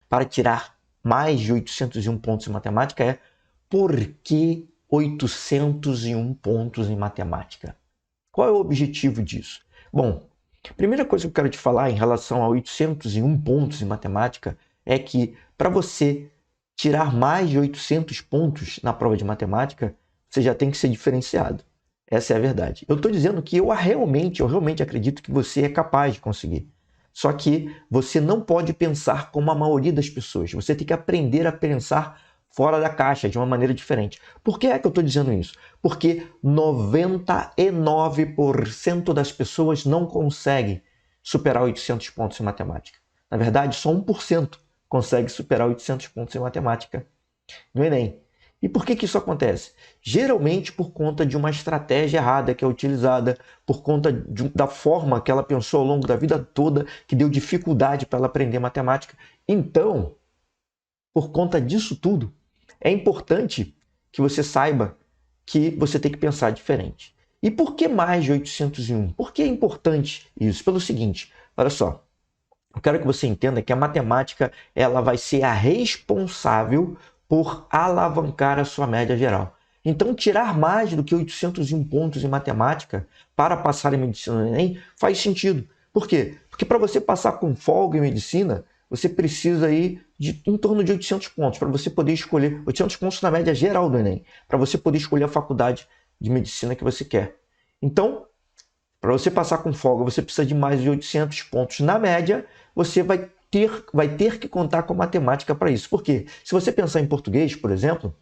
para tirar mais de 801 pontos em matemática é: por que 801 pontos em matemática? Qual é o objetivo disso? Bom, a primeira coisa que eu quero te falar em relação a 801 pontos em matemática é que para você tirar mais de 800 pontos na prova de matemática, você já tem que ser diferenciado. Essa é a verdade. Eu estou dizendo que eu realmente acredito que você é capaz de conseguir. Só que você não pode pensar como a maioria das pessoas. Você tem que aprender a pensar fora da caixa, de uma maneira diferente. Por que é que eu estou dizendo isso? Porque 99% das pessoas não conseguem superar 800 pontos em matemática. Na verdade, só 1% consegue superar 800 pontos em matemática no Enem. E por que isso acontece? Geralmente por conta de uma estratégia errada que é utilizada, por conta da forma que ela pensou ao longo da vida toda, que deu dificuldade para ela aprender matemática. Então, por conta disso tudo, é importante que você saiba que você tem que pensar diferente. E por que mais de 801? Por que é importante isso? Pelo seguinte, olha só, eu quero que você entenda que a matemática ela vai ser a responsável por alavancar a sua média geral. Então, tirar mais do que 801 pontos em matemática para passar em medicina no Enem faz sentido. Por quê? Porque para você passar com folga em medicina, você precisa ir em torno de 800 pontos para você poder escolher 800 pontos na média geral do Enem, para você poder escolher a faculdade de medicina que você quer. Então, para você passar com folga, você precisa de mais de 800 pontos na média, você vai ter que contar com matemática para isso. Por quê? Se você pensar em português, por exemplo,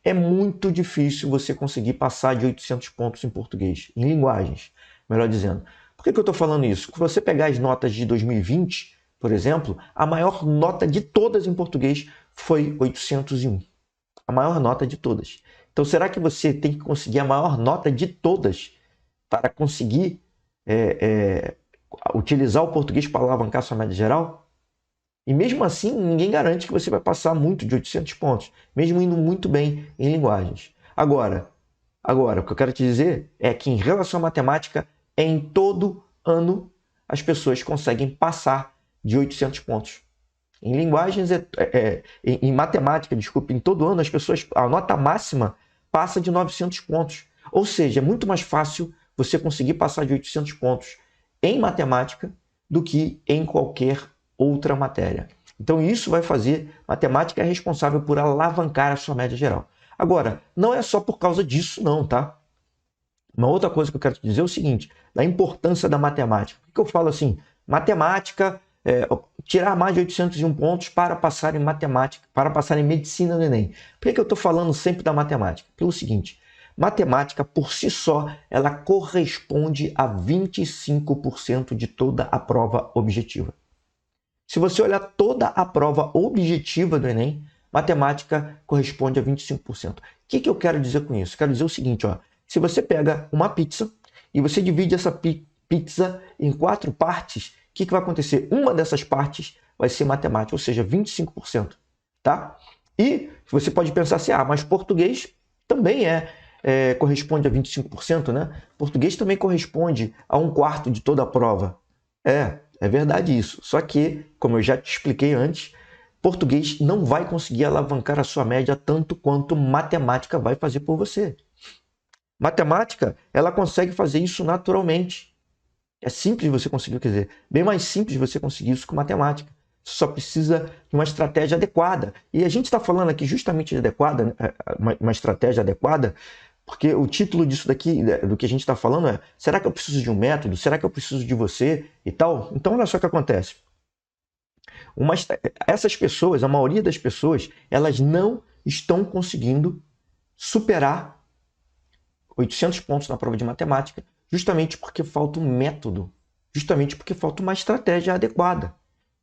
é muito difícil você conseguir passar de 800 pontos em português, em linguagens, melhor dizendo. Por que eu estou falando isso? Se você pegar as notas de 2020, por exemplo, a maior nota de todas em português foi 801. A maior nota de todas. Então, será que você tem que conseguir a maior nota de todas para conseguir utilizar o português para alavancar sua média geral? E mesmo assim, ninguém garante que você vai passar muito de 800 pontos, mesmo indo muito bem em linguagens. Agora, o que eu quero te dizer é que em relação à matemática, em todo ano as pessoas conseguem passar de 800 pontos. Em linguagens, em matemática, desculpe, em todo ano as pessoas, a nota máxima passa de 900 pontos. Ou seja, é muito mais fácil você conseguir passar de 800 pontos em matemática do que em qualquer outra matéria. Então isso vai fazer, matemática é responsável por alavancar a sua média geral. Agora, não é só por causa disso não, tá? Uma outra coisa que eu quero te dizer é o seguinte, da importância da matemática. Por que eu falo assim? Matemática, tirar mais de 801 pontos para passar em matemática, para passar em medicina no Enem. Por que eu estou falando sempre da matemática? Pelo seguinte, matemática por si só, ela corresponde a 25% de toda a prova objetiva. Se você olhar toda a prova objetiva do Enem, matemática corresponde a 25%. O que eu quero dizer com isso? Quero dizer o seguinte, ó, se você pega uma pizza e você divide essa pizza em 4 partes, o que vai acontecer? Uma dessas partes vai ser matemática, ou seja, 25%. Tá? E você pode pensar assim, mas português também corresponde a 25%, né? Português também corresponde a 1/4 de toda a prova. É verdade isso. Só que, como eu já te expliquei antes, português não vai conseguir alavancar a sua média tanto quanto matemática vai fazer por você. Matemática, ela consegue fazer isso naturalmente. É simples você conseguir, quer dizer, bem mais simples você conseguir isso com matemática. Você só precisa de uma estratégia adequada. E a gente está falando aqui justamente de adequada, uma estratégia adequada, porque o título disso daqui, do que a gente está falando é: será que eu preciso de um método? Será que eu preciso de você e tal? Então, olha só o que acontece. Essas pessoas, a maioria das pessoas, elas não estão conseguindo superar 800 pontos na prova de matemática, justamente porque falta um método, justamente porque falta uma estratégia adequada.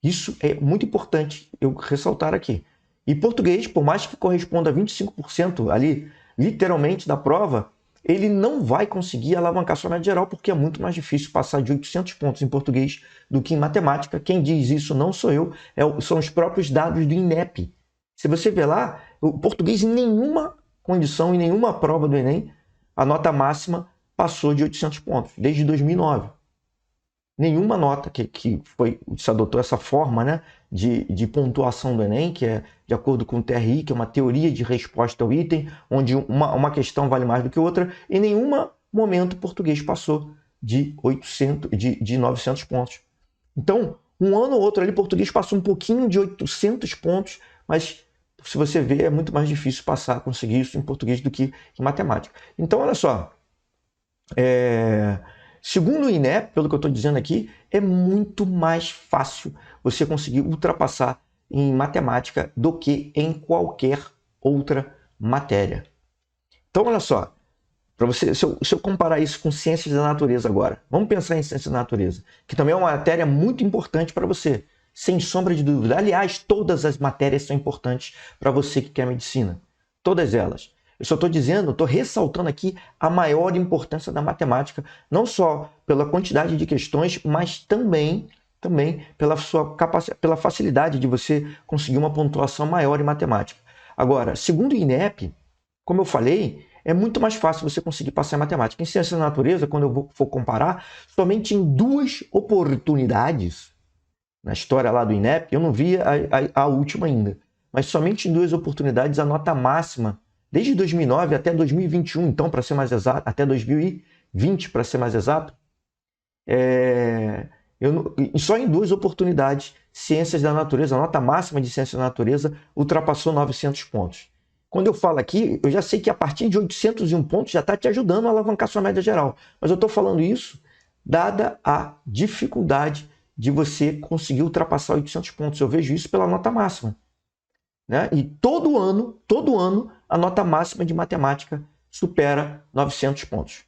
Isso é muito importante eu ressaltar aqui. E português, por mais que corresponda a 25% ali, literalmente, da prova, ele não vai conseguir alavancar sua média geral, porque é muito mais difícil passar de 800 pontos em português do que em matemática. Quem diz isso não sou eu, são os próprios dados do INEP. Se você ver lá, o português em nenhuma condição, em nenhuma prova do Enem, a nota máxima passou de 800 pontos, desde 2009. nenhuma nota que se adotou essa forma, né, de pontuação do Enem, que é de acordo com o TRI, que é uma teoria de resposta ao item, onde uma questão vale mais do que outra. Em nenhum momento o português passou de 900 pontos. Então, um ano ou outro ali, português passou um pouquinho de 800 pontos, mas se você ver, é muito mais difícil conseguir isso em português do que em matemática. Então, olha só, segundo o INEP, pelo que eu estou dizendo aqui, é muito mais fácil você conseguir ultrapassar em matemática do que em qualquer outra matéria. Então, olha só, para você, se eu comparar isso com ciências da natureza agora, vamos pensar em ciências da natureza, que também é uma matéria muito importante para você, sem sombra de dúvida. Aliás, todas as matérias são importantes para você que quer medicina, todas elas. Eu só estou dizendo, estou ressaltando aqui a maior importância da matemática, não só pela quantidade de questões, mas também pela facilidade de você conseguir uma pontuação maior em matemática. Agora, segundo o INEP, como eu falei, é muito mais fácil você conseguir passar em matemática. Em ciências da natureza, quando eu for comparar, somente em 2 oportunidades, na história lá do INEP, eu não vi a última ainda, mas somente em 2 oportunidades a nota máxima, desde 2009 até 2021, então, para ser mais exato, até 2020, para ser mais exato, só em 2 oportunidades, ciências da natureza, a nota máxima de ciências da natureza ultrapassou 900 pontos. Quando eu falo aqui, eu já sei que a partir de 801 pontos já está te ajudando a alavancar sua média geral. Mas eu estou falando isso dada a dificuldade de você conseguir ultrapassar 800 pontos. Eu vejo isso pela nota máxima, né? E todo ano, a nota máxima de matemática supera 900 pontos.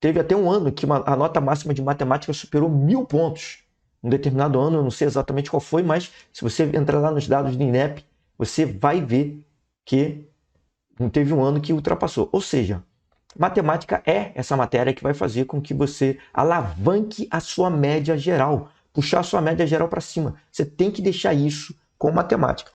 Teve até um ano que a nota máxima de matemática superou 1000 pontos. Um determinado ano, eu não sei exatamente qual foi, mas se você entrar lá nos dados do INEP, você vai ver que teve um ano que ultrapassou. Ou seja, matemática é essa matéria que vai fazer com que você alavanque a sua média geral, puxar a sua média geral para cima. Você tem que deixar isso com matemática.